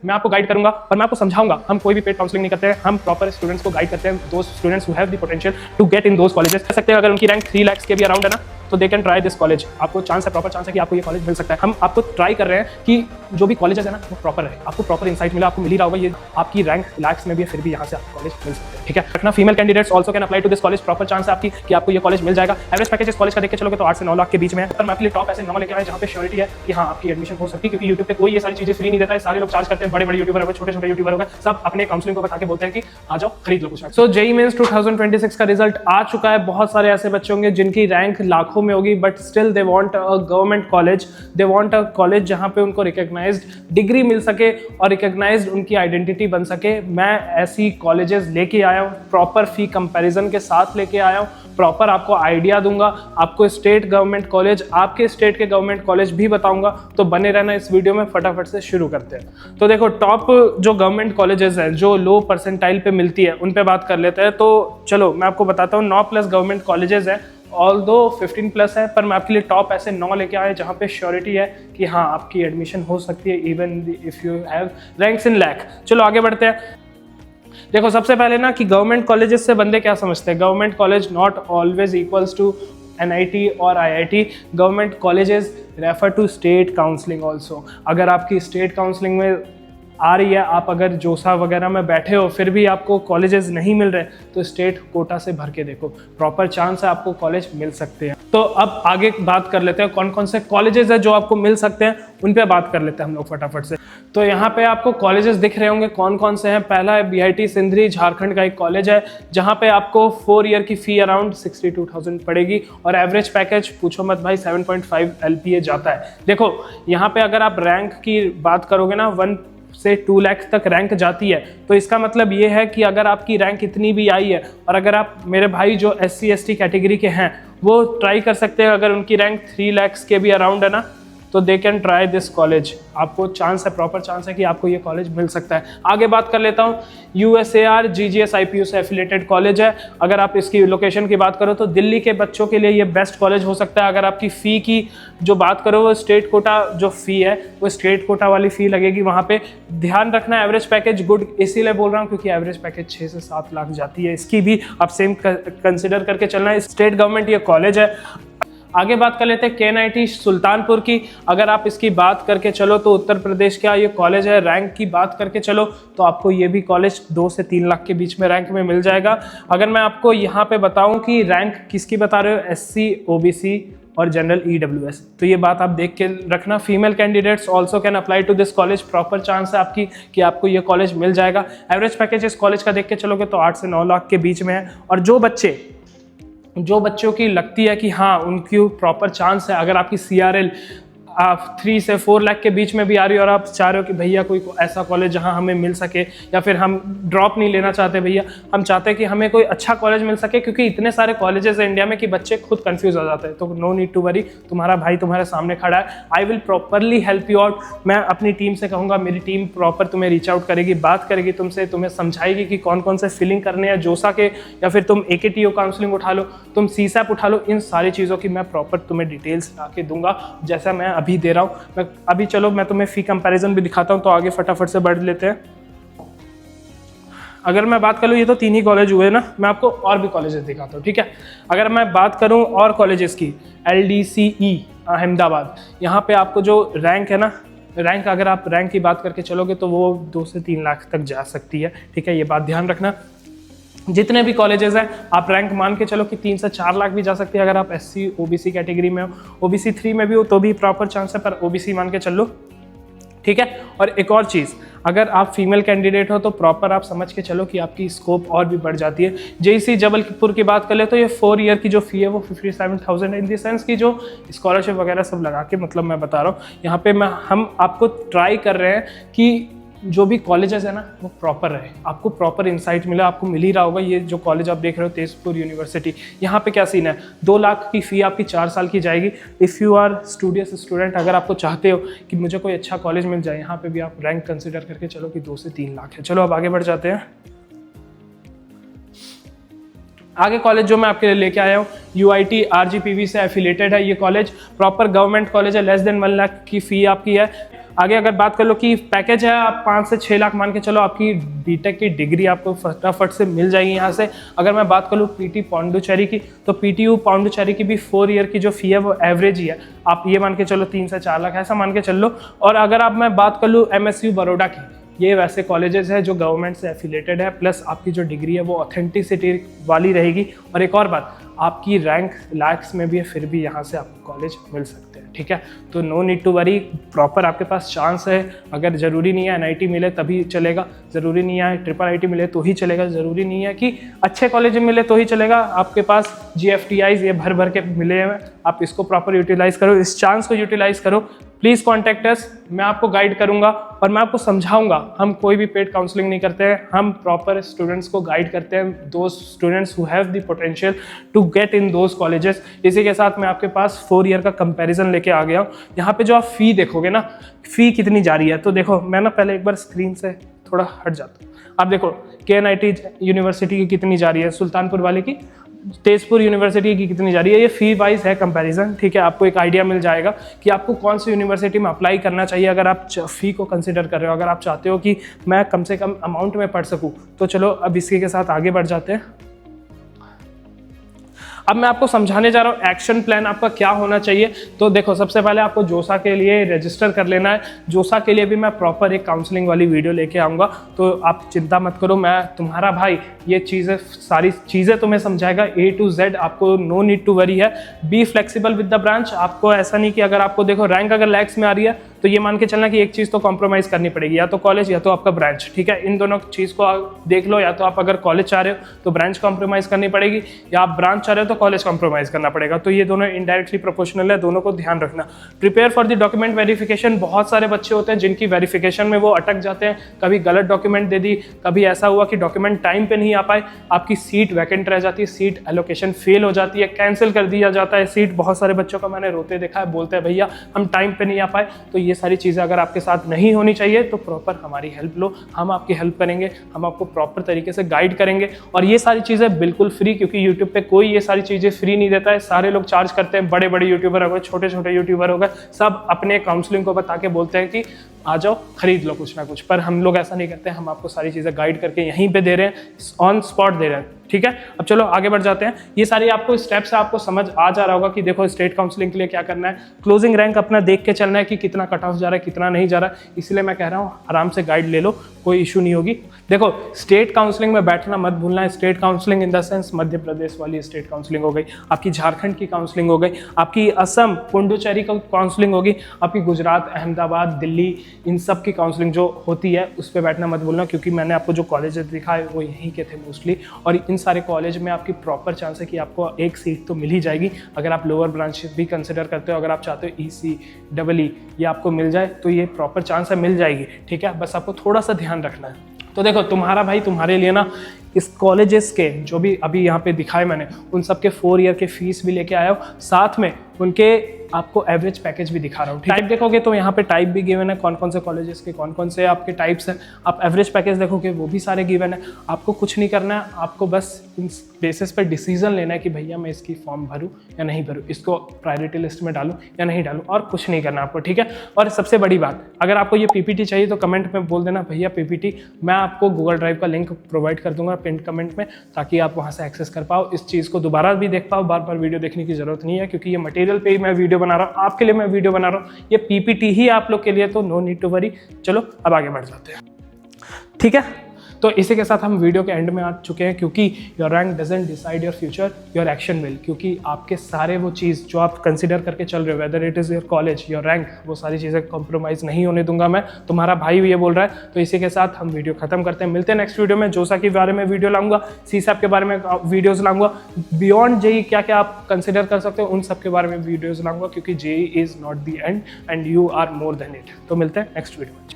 मैं आपको गाइड करूंगा और मैं आपको समझाऊंगा। हम कोई भी पेड काउंसलिंग नहीं करते हैं, हम प्रॉपर स्टूडेंट्स को गाइड करते हैं, दो students who have the potential to get in those colleges. कह सकते हैं अगर उनकी रैंक 3 लाख के भी अराउंड है ना, तो they can try this college. आपको चांस है, प्रॉपर चांस है कि आपको ये कॉलेज मिल सकता है। हम आपको ट्राई कर रहे हैं कि जो भी कॉलेजेस है ना वो प्रॉपर है, आपको प्रॉपर इंसाइट मिला, आपको मिल ही रहा होगा। ये आपकी रैंक लाख्स में भी है, फिर भी यहाँ से आपको कॉलेज मिल सकते हैं, ठीक है। रखना female candidates also can apply to this college. Proper chance है आपकी कि आपको ये कॉलेज मिल जाएगा। एवरेज पैकेज इस कॉलेज का देख के चलोगे तो 8 से 9 लाख के बीच में है। पर मैं आपके लिए टॉप ऐसे 9 लेके आया जहाँ पे श्योरिटी है कि हाँ आपकी एडमिशन हो सकती है, क्योंकि यूट्यूब पे कोई ये सारी चीजें फ्री नहीं देता है। सारे लोग चार्ज करते हैं, बड़े बड़े यूट्यूबर हो गए, छोटे छोटे यूट्यूबर हो गए, सब अपने काउंसलिंग को बता के बोलते हैं कि आ जाओ खरीद लो कुछ। सो जेईई मेंस 2026 का रिजल्ट आ चुका है। बहुत सारे ऐसे बच्चे होंगे जिनकी रैंक लाखों में होगी, but still they want a government college, they want a college जहां पे उनको रिकॉग्नाइज्ड डिग्री मिल सके और रिकॉग्नाइज्ड उनकी आइडेंटिटी बन सके। मैं ऐसी कॉलेजेस लेके आया हूँ, प्रॉपर फी कंपैरिजन के साथ लेके आया हूँ, प्रॉपर आपको आइडिया दूंगा, आपको स्टेट गवर्नमेंट कॉलेज, आपके स्टेट के गवर्नमेंट कॉलेज भी बताऊंगा। तो बने रहना इस वीडियो में। फटाफट से शुरू करते हैं। तो देखो टॉप जो गवर्नमेंट कॉलेजेस हैं जो लो परसेंटाइल पे मिलती है उन पे बात कर लेते हैं। तो चलो मैं आपको बताता हूँ 9+ गवर्नमेंट कॉलेजेस हैं, ऑल्दो 15+ है, पर मैं आपके लिए टॉप ऐसे 9 लेके आए जहाँ पे श्योरिटी है कि हाँ आपकी एडमिशन हो सकती है, even if you have ranks in lakh. चलो आगे बढ़ते हैं। देखो सबसे पहले ना कि गवर्नमेंट कॉलेजेस से बंदे क्या समझते हैं। Government college not always equals to NIT और IIT। Government colleges refer to state counselling also. अगर आपकी स्टेट काउंसलिंग में आ रही है, आप अगर जोसा वगैरह में बैठे हो फिर भी आपको कॉलेजेस नहीं मिल रहे, तो स्टेट कोटा से भर के देखो, प्रॉपर चांस है आपको कॉलेज मिल सकते हैं। तो अब आगे बात कर लेते हैं कौन कौन से कॉलेजेस है जो आपको मिल सकते हैं, उन पे बात कर लेते हैं हम लोग फटाफट से। तो यहाँ पे आपको कॉलेजेस दिख रहे होंगे कौन कौन से हैं। पहला है BIT सिंधरी, झारखंड का एक कॉलेज है जहाँ पे आपको 4 ईयर की फी अराउंड 62,000 पड़ेगी और एवरेज पैकेज पूछो मत भाई 7.5 LPA जाता है। देखो यहाँ पे अगर आप रैंक की बात करोगे ना 1 से 2 लाख तक रैंक जाती है, तो इसका मतलब ये है कि अगर आपकी रैंक इतनी भी आई है और अगर आप मेरे भाई जो SC ST कैटेगरी के हैं वो ट्राई कर सकते हैं, अगर उनकी रैंक 3 लाख के भी अराउंड है ना, तो they can try this college. आपको चांस है, प्रॉपर चांस है कि आपको ये कॉलेज मिल सकता है। आगे बात कर लेता हूँ USAR GGS IPU से एफिलेटेड कॉलेज है। अगर आप इसकी लोकेशन की बात करो तो दिल्ली के बच्चों के लिए ये बेस्ट कॉलेज हो सकता है। अगर आपकी फ़ी की जो बात करो वो स्टेट कोटा जो फ़ी है वो स्टेट कोटा वाली फ़ी लगेगी वहाँ पे। ध्यान रखना एवरेज पैकेज गुड इसीलिए बोल रहा हूँ क्योंकि एवरेज पैकेज 6 से 7 लाख जाती है, इसकी भी आप सेम कंसिडर करके चलना है। स्टेट गवर्नमेंट ये कॉलेज है। आगे बात कर लेते हैं KNIT सुल्तानपुर की। अगर आप इसकी बात करके चलो तो उत्तर प्रदेश का ये कॉलेज है। रैंक की बात करके चलो तो आपको ये भी कॉलेज 2 से 3 लाख के बीच में रैंक में मिल जाएगा। अगर मैं आपको यहाँ पे बताऊँ कि रैंक किसकी बता रहे हो, SC OBC और जनरल EWS, तो ये बात आप देख के रखना। Female candidates also can apply to this college. Proper chance है आपकी कि आपको ये कॉलेज मिल जाएगा। एवरेज पैकेज इस कॉलेज का देख के चलोगे तो 8 से 9 लाख के बीच में है। और जो बच्चों की लगती है कि हाँ उनकी प्रॉपर चांस है, अगर आपकी CRL 3 से 4 लाख के बीच में भी आ रही है और आप चाह रहे हो कि भैया कोई ऐसा कॉलेज जहां हमें मिल सके, या फिर हम ड्रॉप नहीं लेना चाहते भैया, हम चाहते हैं कि हमें कोई अच्छा कॉलेज मिल सके, क्योंकि इतने सारे कॉलेजेस हैं इंडिया में कि बच्चे खुद कंफ्यूज हो जाते हैं। तो नो नीड टू वरी, तुम्हारा भाई तुम्हारे सामने खड़ा है। I will properly help you out. मैं अपनी टीम से कहूँगा, मेरी टीम प्रॉपर तुम्हें रीच आउट करेगी, बात करेगी तुमसे, तुम्हें समझाएगी कि कौन कौन से फिलिंग करने हैं जोसा के, या फिर तुम AKTO काउंसलिंग उठा लो, तुम CSAP उठा लो। इन सारी चीज़ों की मैं प्रॉपर तुम्हें डिटेल्स ला के दूंगा जैसा मैं अभी दे रहा हूँ। मैं अभी चलो मैं तुम्हें फी कंपैरिजन भी दिखाता हूँ। तो आगे फटाफट से बढ़ लेते हैं। अगर मैं बात करूँ, ये तो 3 ही कॉलेज हुए ना, मैं आपको और भी कॉलेजेस दिखाता हूँ, ठीक है। अगर मैं बात करूँ और कॉलेजेस की, LDCE अहमदाबाद, यहाँ पे आपको जो रैंक है ना, रैंक अगर आप रैंक की बात करके चलोगे तो वो 2 से 3 लाख तक जा सकती है, ठीक है। ये बात ध्यान रखना। जितने भी कॉलेजेस हैं आप रैंक मान के चलो कि 3 से 4 लाख भी जा सकती है अगर आप SC OBC कैटेगरी में हो। OBC 3 में भी हो तो भी प्रॉपर चांस है, पर OBC मान के चल लो, ठीक है। और एक और चीज़, अगर आप फीमेल कैंडिडेट हो तो प्रॉपर आप समझ के चलो कि आपकी स्कोप और भी बढ़ जाती है। JEC जबलपुर की बात कर ले तो ये 4 ईयर की जो फ़ी है वो 57,000 है, इन द सेंस की जो स्कॉलरशिप वगैरह सब लगा के, मतलब मैं बता रहा हूँ यहाँ पे हम आपको ट्राई कर रहे हैं कि जो भी कॉलेजेस है ना वो प्रॉपर रहे, आपको प्रॉपर इंसाइट मिला, आपको मिल ही रहा होगा। ये जो कॉलेज आप देख रहे हो तेजपुर यूनिवर्सिटी, यहाँ पे क्या सीन है, 2 लाख की फ़ी आपकी 4 साल की जाएगी। If you are studious student, अगर आपको चाहते हो कि मुझे कोई अच्छा कॉलेज मिल जाए, यहाँ पे भी आप रैंक कंसिडर करके चलो कि 2 से 3 लाख है। चलो अब आगे बढ़ जाते हैं। आगे कॉलेज जो मैं आपके लिए लेके आया हूँ UIT RGPV से एफिलेटेड है। ये कॉलेज प्रॉपर गवर्नमेंट कॉलेज है, लेस देन 1 लाख की फ़ी आपकी है। आगे अगर बात कर लो कि पैकेज है, आप 5 से 6 लाख मान के चलो, आपकी बीटेक की डिग्री आपको फटाफट से मिल जाएगी यहाँ से। अगर मैं बात करूँ पीटी पौंडुचेरी की, तो पीटीयू पौंडुचेरी की भी 4 ईयर की जो फी है वो एवरेज ही है, आप ये मान के चलो 3 से 4 लाख ऐसा मान के चल लो। और अगर आप मैं बात कर लूँ एमएसयू बड़ौदा की, ये वैसे कॉलेजेस है जो गवर्नमेंट से एफिलेटेड है, प्लस आपकी जो डिग्री है वो ऑथेंटिसिटी वाली रहेगी। और एक और बात, आपकी रैंक लैक्स में भी है, फिर भी यहाँ से आपको कॉलेज मिल सकते हैं, ठीक है। तो no need to worry, proper आपके पास चांस है। अगर ज़रूरी नहीं है एनआईटी मिले तभी चलेगा, ज़रूरी नहीं है ट्रिपल आईटी मिले तो ही चलेगा, ज़रूरी नहीं है कि अच्छे कॉलेज मिले तो ही चलेगा। आपके पास GFTIs ये भर भर के मिले हैं, आप इसको प्रॉपर यूटिलाइज़ करो, इस चांस को यूटिलाइज़ करो। प्लीज़ कॉन्टैक्ट अस, मैं आपको गाइड करूंगा और मैं आपको समझाऊंगा। हम कोई भी पेड काउंसलिंग नहीं करते हैं, हम प्रॉपर स्टूडेंट्स को गाइड करते हैं, दो students who have the potential to get in those colleges. इसी के साथ मैं आपके पास 4 ईयर का कंपैरिजन लेके आ गया हूँ। यहाँ पे जो आप फ़ी देखोगे ना, फ़ी कितनी जा रही है, तो देखो मैं ना पहले एक बार स्क्रीन से थोड़ा हट जाता हूँ। आप देखो KNIT यूनिवर्सिटी की कितनी जा रही है, सुल्तानपुर वाले की, तेजपुर यूनिवर्सिटी की कितनी जा रही है, ये फ़ी वाइज है कंपैरिजन, ठीक है। आपको एक आइडिया मिल जाएगा कि आपको कौन सी यूनिवर्सिटी में अप्लाई करना चाहिए अगर आप फ़ी को कंसिडर कर रहे हो। अगर आप चाहते हो कि मैं कम से कम अमाउंट में पढ़ सकूं, तो चलो अब इसी के साथ आगे बढ़ जाते हैं। अब मैं आपको समझाने जा रहा हूँ एक्शन प्लान आपका क्या होना चाहिए। तो देखो सबसे पहले आपको जोसा के लिए रजिस्टर कर लेना है। जोसा के लिए भी मैं प्रॉपर एक काउंसलिंग वाली वीडियो लेके आऊँगा, तो आप चिंता मत करो, मैं तुम्हारा भाई ये चीज़ें सारी चीज़ें तुम्हें समझाएगा A to Z। आपको नो नीड टू वरी है, be flexible with the branch. आपको ऐसा नहीं कि अगर आपको देखो रैंक अगर लैक्स में आ रही है तो ये मान के चलना कि एक चीज़ तो कॉम्प्रोमाइज़ करनी पड़ेगी, या तो कॉलेज या तो आपका ब्रांच, ठीक है। इन दोनों चीज़ को आप देख लो, या तो आप अगर कॉलेज चाह रहे हो तो ब्रांच कॉम्प्रोमाइज़ करनी पड़ेगी, या आप ब्रांच चाह रहे हो तो कॉलेज कॉम्प्रोमाइज़ करना पड़ेगा। तो ये दोनों इनडायरेक्टली प्रोपोर्शनल है, दोनों को ध्यान रखना। Prepare for the document verification. बहुत सारे बच्चे होते हैं जिनकी वेरिफिकेशन में वो अटक जाते हैं, कभी गलत डॉक्यूमेंट दे दी, कभी ऐसा हुआ कि डॉक्यूमेंट टाइम पे नहीं आ पाए, आपकी सीट वैकेंट रह जाती है, सीट एलोकेशन फेल हो जाती है, कैंसिल कर दिया जाता है सीट। बहुत सारे बच्चों का मैंने रोते देखा है, बोलते हैं भैया हम टाइम पे नहीं आ पाए। तो ये सारी चीज़ें अगर आपके साथ नहीं होनी चाहिए तो प्रॉपर हमारी हेल्प लो, हम आपकी हेल्प करेंगे, हम आपको प्रॉपर तरीके से गाइड करेंगे। और ये सारी चीज़ें बिल्कुल फ्री, क्योंकि यूट्यूब पे कोई ये सारी चीज़ें फ्री नहीं देता है, सारे लोग चार्ज करते हैं। बड़े बड़े यूट्यूबर हो गए, छोटे छोटे यूट्यूबर हो गए, सब अपने काउंसलिंग को बता के बोलते हैं कि आ जाओ खरीद लो कुछ ना कुछ, पर हम लोग ऐसा नहीं करते हैं। हम आपको सारी चीज़ें गाइड करके यहीं पे दे रहे हैं, ऑन स्पॉट दे रहे हैं, ठीक है। अब चलो आगे बढ़ जाते हैं। ये सारी आपको स्टेप्स आपको समझ आ जा रहा होगा कि देखो स्टेट काउंसलिंग के लिए क्या करना है। क्लोजिंग रैंक अपना देख के चलना है कि कितना कट ऑफ जा रहा है, कितना नहीं जा रहा है। इसलिए मैं कह रहा हूँ आराम से गाइड ले लो, कोई इशू नहीं होगी। देखो स्टेट काउंसलिंग में बैठना मत भूलना है। State counselling in the sense Madhya Pradesh वाली स्टेट काउंसलिंग हो गई, आपकी झारखंड की काउंसलिंग हो गई, आपकी असम पुडुचेरी की काउंसलिंग होगी, आपकी गुजरात, अहमदाबाद, दिल्ली, इन सब की काउंसलिंग जो होती है उस पर बैठना मत भूलना, क्योंकि मैंने आपको जो कॉलेजेस दिखाए वो यहीं के थे मोस्टली। और इन सारे कॉलेज में आपकी प्रॉपर चांस है कि आपको एक सीट तो मिल ही जाएगी। अगर आप लोअर ब्रांच भी कंसिडर करते हो, अगर आप चाहते हो EC, EE ये आपको मिल जाए, तो ये प्रॉपर चांस है, मिल जाएगी, ठीक है। बस आपको थोड़ा सा ध्यान रखना है। तो देखो तुम्हारा भाई तुम्हारे लिए ना इस कॉलेजेस के जो भी अभी यहाँ पे दिखाए मैंने, उन सब के 4 ईयर के फीस भी लेके आया हूँ, साथ में उनके आपको एवरेज पैकेज भी दिखा रहा हूँ। टाइप देखोगे तो यहाँ पे टाइप भी गिवन है, कौन कौन से कॉलेजेस के कौन कौन से आपके टाइप्स हैं। आप एवरेज पैकेज देखोगे वो भी सारे गिवन है। आपको कुछ नहीं करना है, आपको बस इन बेसिस पर डिसीजन लेना है कि भैया मैं इसकी फॉर्म भरूँ या नहीं भरूँ, इसको प्रायोरिटी लिस्ट में डालूँ या नहीं डालूँ, और कुछ नहीं करना आपको, ठीक है। और सबसे बड़ी बात, अगर आपको ये PPT चाहिए तो कमेंट में बोल देना भैया PPT, मैं आपको गूगल ड्राइव का लिंक प्रोवाइड कर दूंगा पिन कमेंट में, ताकि आप वहाँ से एक्सेस कर पाओ, इस चीज़ को दोबारा भी देख पाओ। बार बार वीडियो देखने की जरूरत नहीं है, क्योंकि ये मटेरियल पे ही मैं वीडियो बना रहा हूँ, आपके लिए मैं वीडियो बना रहा हूँ, ये PPT ही आप लोग के लिए, तो नो नीड टू वरी। चलो अब आगे बढ़ जाते हैं, ठीक है। तो इसी के साथ हम वीडियो के एंड में आ चुके हैं, क्योंकि your rank doesn't decide your future, your action will. क्योंकि आपके सारे वो चीज़ जो आप कंसिडर करके चल रहे हो, whether it is your college, your rank, वो सारी चीज़ें कॉम्प्रोमाइज़ नहीं होने दूंगा मैं, तुम्हारा भाई भी ये बोल रहा है। तो इसी के साथ हम वीडियो खत्म करते हैं, मिलते हैं नेक्स्ट वीडियो में। जोसा के बारे में वीडियो लाऊंगा, CSAP के बारे में वीडियोज़ लाऊंगा, बियॉन्ड JEE क्या क्या आप कंसिडर कर सकते हो उन सब के बारे में वीडियोज़ लाऊंगा, क्योंकि JEE is not the end and you are more than it. तो मिलते हैं नेक्स्ट वीडियो में।